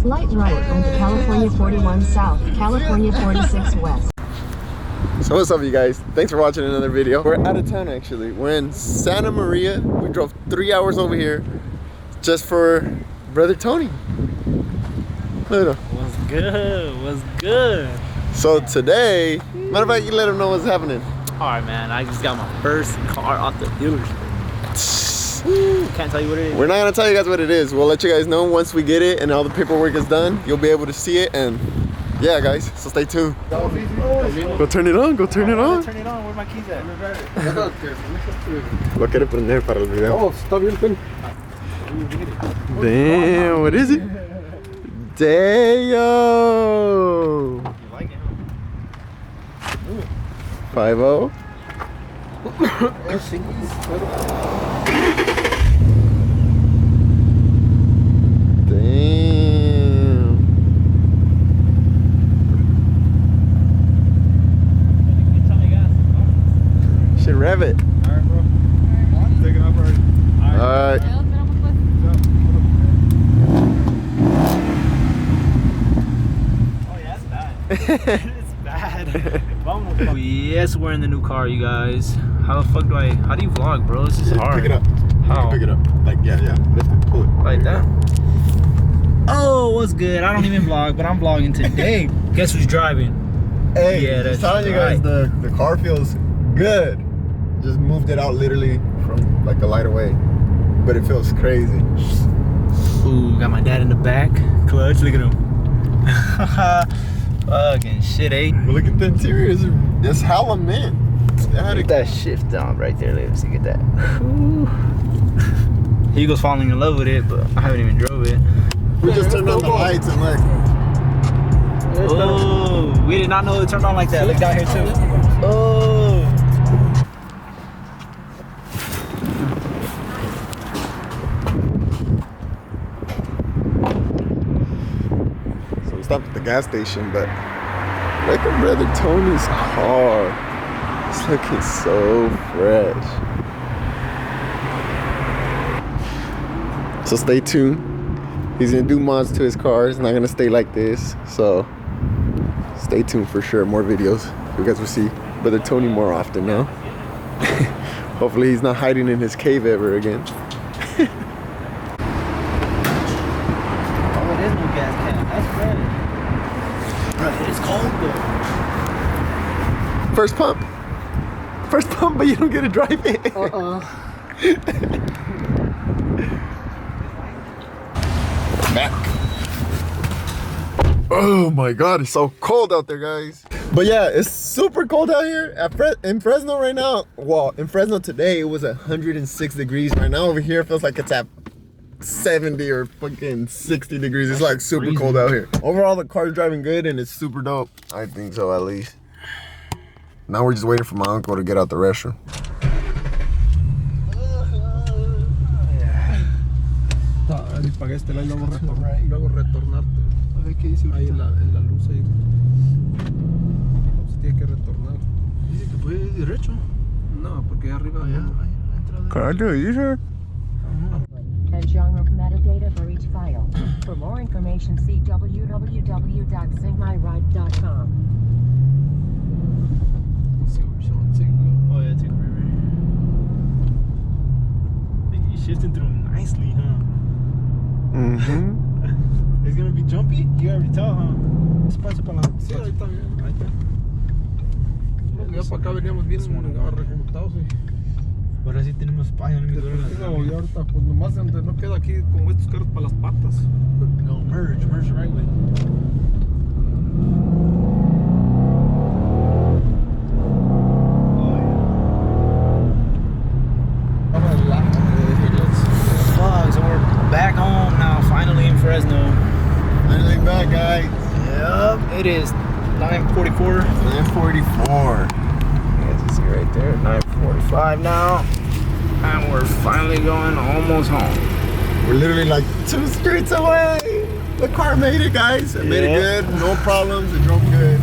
Light right onto California 41 South, California 46 West. So what's up, you guys? Thanks for watching another video. We're out of town actually. We're in Santa Maria. We drove 3 hours over here just for brother Tony. Look at him. What's good? What's good? So today, matter of fact, you let him know what's happening. Alright, man, I just got my first car off the dealership. Can't tell you what it is. We're not gonna tell you guys what it is. We'll let you guys know once we get it and all the paperwork is done. You'll be able to see it, and yeah, guys, so stay tuned. Go turn it on, go turn it on. Turn it on, where my keys at? Lo quiere prender para el video. Oh, está bien, pen. Damn, what is it? Damn. 5-0. Damn. Should rev it. Alright, bro. Take it up already. Alright. Oh yeah, that's bad. It's bad. Yes, we're in the new car, you guys. How the fuck do how do you vlog, bro? This is hard. Pick it up. How? Pick it up. Like, yeah. Lift it. Pull it. Like that? Oh, what's good? I don't even vlog, but I'm vlogging today. Guess who's driving? Hey, Yeah, just that's telling you guys, right. the car feels good. Just moved it out literally from like a lighter way, but it feels crazy. Ooh, got my dad in the back. Clutch, look at him. Fucking shit, eh? But look at the interior. It's hella mint. Get that shift down right there. Let me see, get that. Hugo's falling in love with it, but I haven't even drove it. We just turned on the lights and look. Oh, we did not know it turned on like that. Look down here too. Oh. So we stopped at the gas station, but look at brother Tony's car. It's looking so fresh. So stay tuned. He's gonna do mods to his car. It's not gonna stay like this. So stay tuned for sure. More videos. You guys will see brother Tony more often now. Hopefully he's not hiding in his cave ever again. Oh, it is no gas can. That's fresh. Bro, it's cold though. First pump. First pump, but you don't get to drive it. Back. Oh my god, it's so cold out there, guys. But yeah, it's super cold out here in Fresno right now. Well, in Fresno today, it was 106 degrees. Right now over here, it feels like it's at 70 or fucking 60 degrees. It's like super cold out here. Overall, the car's driving good and it's super dope. I think so, at least. Now we're just waiting for my uncle to get out the restroom. Pagué este y luego retornar. A ver qué dice ahí en la luz ahí. Se tiene que retornar. Dice que puede ir derecho. No, porque arriba Carter, are you sure? And genre metadata for each file. For more information, see www.singmyride.com. Oh yeah, take a river. You're shifting through them nicely, huh? Mm-hmm. It's gonna be jumpy? You already tell, huh? Espacio para la... Sí, ahí está bien. Ahí está. Ya para acá veníamos bien remontados. Ahora sí tenemos espacio, no me duele la Y ahorita, pues nomás donde no queda aquí como estos carros para las patas. No, merge the right way. Fuck, so we're back home now, finally in Fresno. Finally back, guys. Yep, it is 9:44. 9:44. You guys can see right there, 9:45 now. And we're finally going almost home. We're literally like 2 streets away. The car made it, guys. It made it good. No problems. It drove good.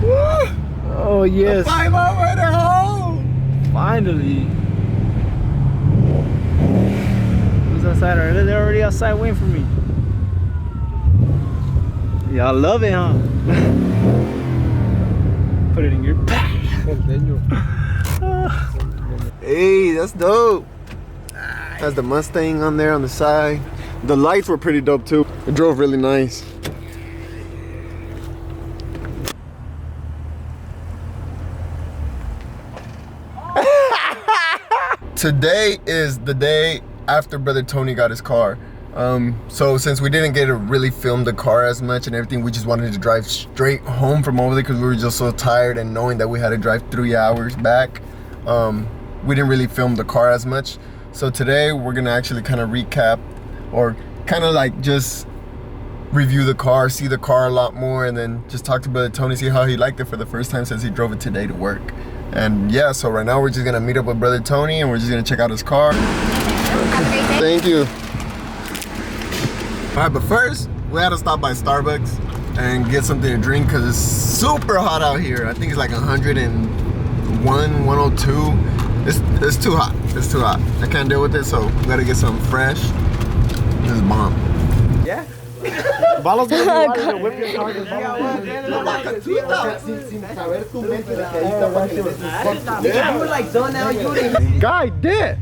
Woo! Oh yes. 5-0 right at home. Finally. What was that outside already. They're already outside waiting for me. Y'all love it, huh? Put it in your pack. Hey, that's dope. Has the Mustang on there on the side. The lights were pretty dope too. It drove really nice. Today is the day after Brother Tony got his car. So since we didn't get to really film the car as much and everything, we just wanted to drive straight home from over there because we were just so tired, and knowing that we had to drive 3 hours back, we didn't really film the car as much. So today we're gonna actually kind of recap, or kind of like just review the car, see the car a lot more, and then just talk to Brother Tony, see how he liked it for the first time since he drove it today to work. And yeah, so right now we're just gonna meet up with Brother Tony and we're just gonna check out his car. Thank you. All right, but first we had to stop by Starbucks and get something to drink because it's super hot out here. I think it's like 101, 102. It's too hot. It's too hot. I can't deal with it, so we gotta get something fresh. This is bomb. Yeah. Balos gonna whip your car. You were like done now, you didn't. Guy did.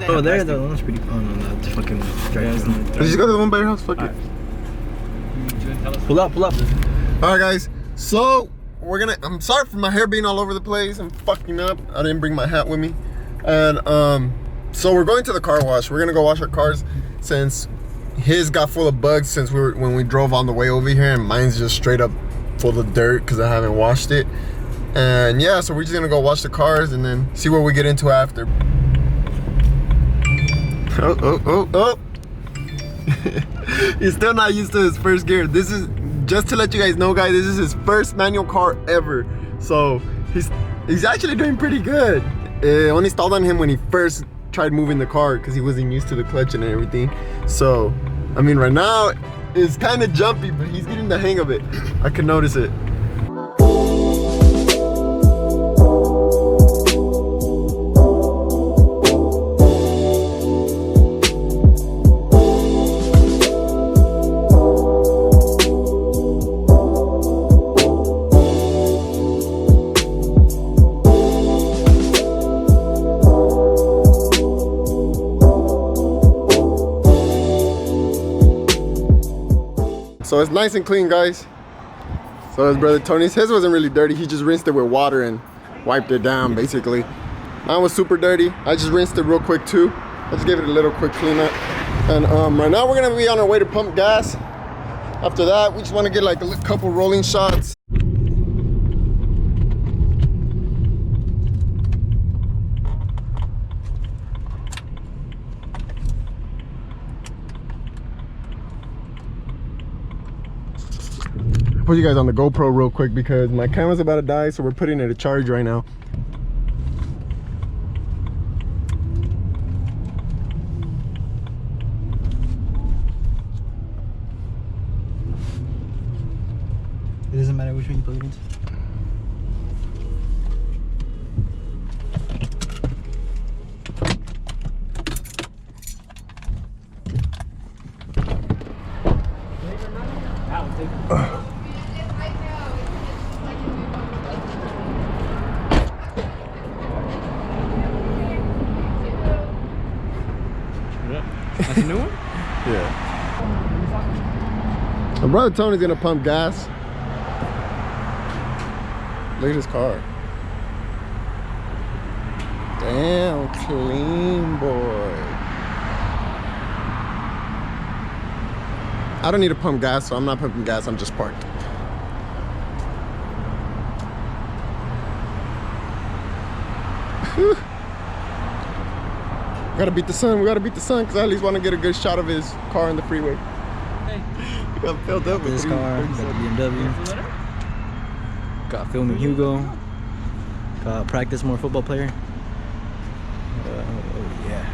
Oh, there, though. That's pretty fun on that fucking drive. Did you go to the one by your house? Fuck it. Pull up, pull up. All right, guys. So we're gonna. I'm sorry for my hair being all over the place and fucking up. I didn't bring my hat with me, and so we're going to the car wash. We're gonna go wash our cars since his got full of bugs since when we drove on the way over here, and mine's just straight up full of dirt because I haven't washed it. And yeah, so we're just gonna go wash the cars and then see what we get into after. Oh. He's still not used to his first gear. This is, just to let you guys know, guys, this is his first manual car ever. So he's actually doing pretty good. It only stalled on him when he first tried moving the car because he wasn't used to the clutch and everything. So, I mean, right now it's kind of jumpy, but he's getting the hang of it. I can notice it. So it's nice and clean, guys. So his Brother Tony's, his wasn't really dirty. He just rinsed it with water and wiped it down, basically. Mine was super dirty. I just rinsed it real quick too. I just gave it a little quick cleanup. And right now we're gonna be on our way to pump gas. After that, we just wanna get like a couple rolling shots. Put you guys on the GoPro real quick because my camera's about to die, so we're putting it to charge right now. It doesn't matter which one you plug it into. That's a new one? Yeah. My Brother Tony's gonna pump gas. Look at his car. Damn, clean boy. I don't need to pump gas, so I'm not pumping gas, I'm just parked. We gotta beat the sun, because I at least want to get a good shot of his car in the freeway. He got filled up with This car, got the BMW. Got filming Hugo. practice more football player. Oh yeah.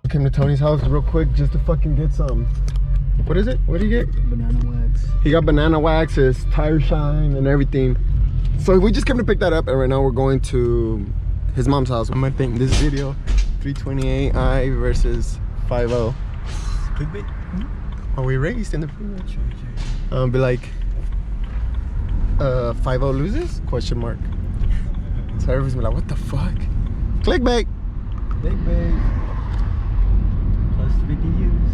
Came to Tony's house real quick just to fucking get some. What is it? What do you get? Banana wax. He got banana wax, his tire shine, and everything. So we just came to pick that up, and right now we're going to his mom's house. I'm gonna think this video 328i versus 50. Clickbait. Are we raced in the freeway? Be like 50 loses? Question mark. So everyone's be like, what the fuck? Clickbait. Clickbait. Plus 50 views.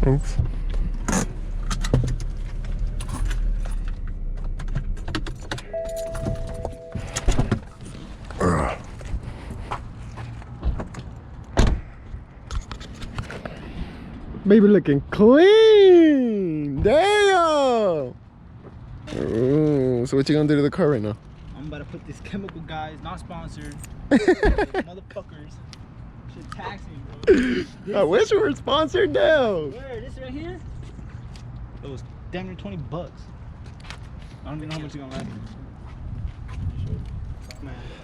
Thanks. Baby looking clean. Damn. Ooh, so what you gonna do to the car right now? I'm about to put this chemical, guys, not sponsored. Motherfuckers should tax me, bro. I wish we were sponsored now. Where? This right here? It was damn near 20 bucks. I don't even know how much you're gonna like.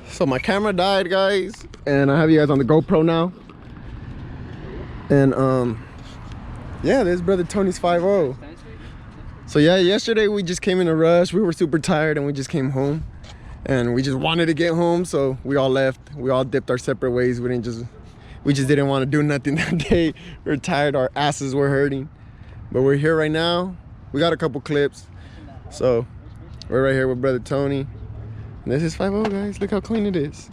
So my camera died, guys, and I have you guys on the GoPro now. And yeah, this is brother Tony's 50. So yeah, yesterday we just came in a rush. We were super tired and we just came home. And we just wanted to get home, so we all left. We all dipped our separate ways. We just didn't want to do nothing that day. We were tired, our asses were hurting. But we're here right now. We got a couple clips. So we're right here with brother Tony. And this is 50, guys. Look how clean it is.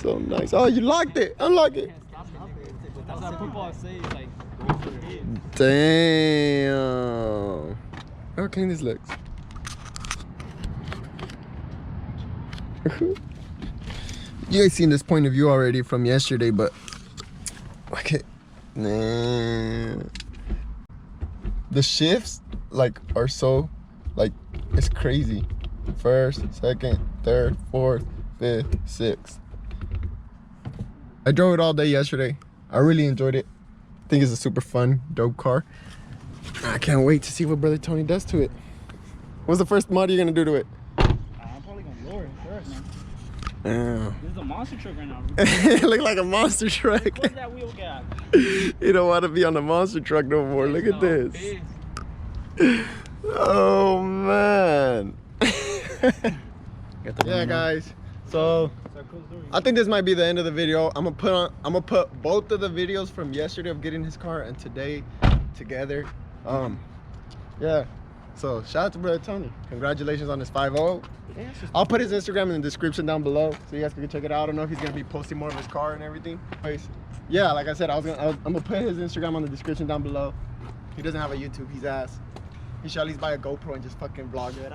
So nice. Oh, you locked it. Unlock it. That's what football says, like, damn. Look how clean this looks. You guys seen this point of view already from yesterday, but okay, nah. The shifts like are so like it's crazy. first, second, third, fourth, fifth, sixth. I drove it all day yesterday. I really enjoyed it. I think it's a super fun, dope car. I can't wait to see what Brother Tony does to it. What's the first mod you're gonna do to it? I'm probably gonna lower it first, man. This is a monster truck right now. It look like a monster truck. Where's that wheel gap? You don't want to be on the monster truck no more. Look at this. Oh man. Yeah, guys. So I think this might be the end of the video. I'm gonna put both of the videos from yesterday of getting his car and today together. Yeah. So shout out to Brother Tony. Congratulations on his 5.0. I'll put his Instagram in the description down below so you guys can check it out. I don't know if he's gonna be posting more of his car and everything. Anyways, yeah, like I said, I'm gonna put his Instagram on the description down below. He doesn't have a YouTube. He's ass. He should at least buy a GoPro and just fucking vlog it.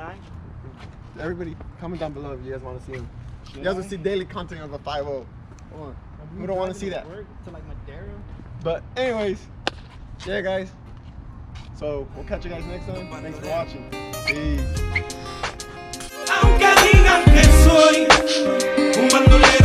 Everybody, comment down below if you guys want to see him. You guys will see daily content of a 5.0. Come on. Who don't want to see that? To like Madera. But anyways, yeah, guys. So we'll catch you guys next time. Thanks for watching. Peace. Aunque digan que soy un bandolero.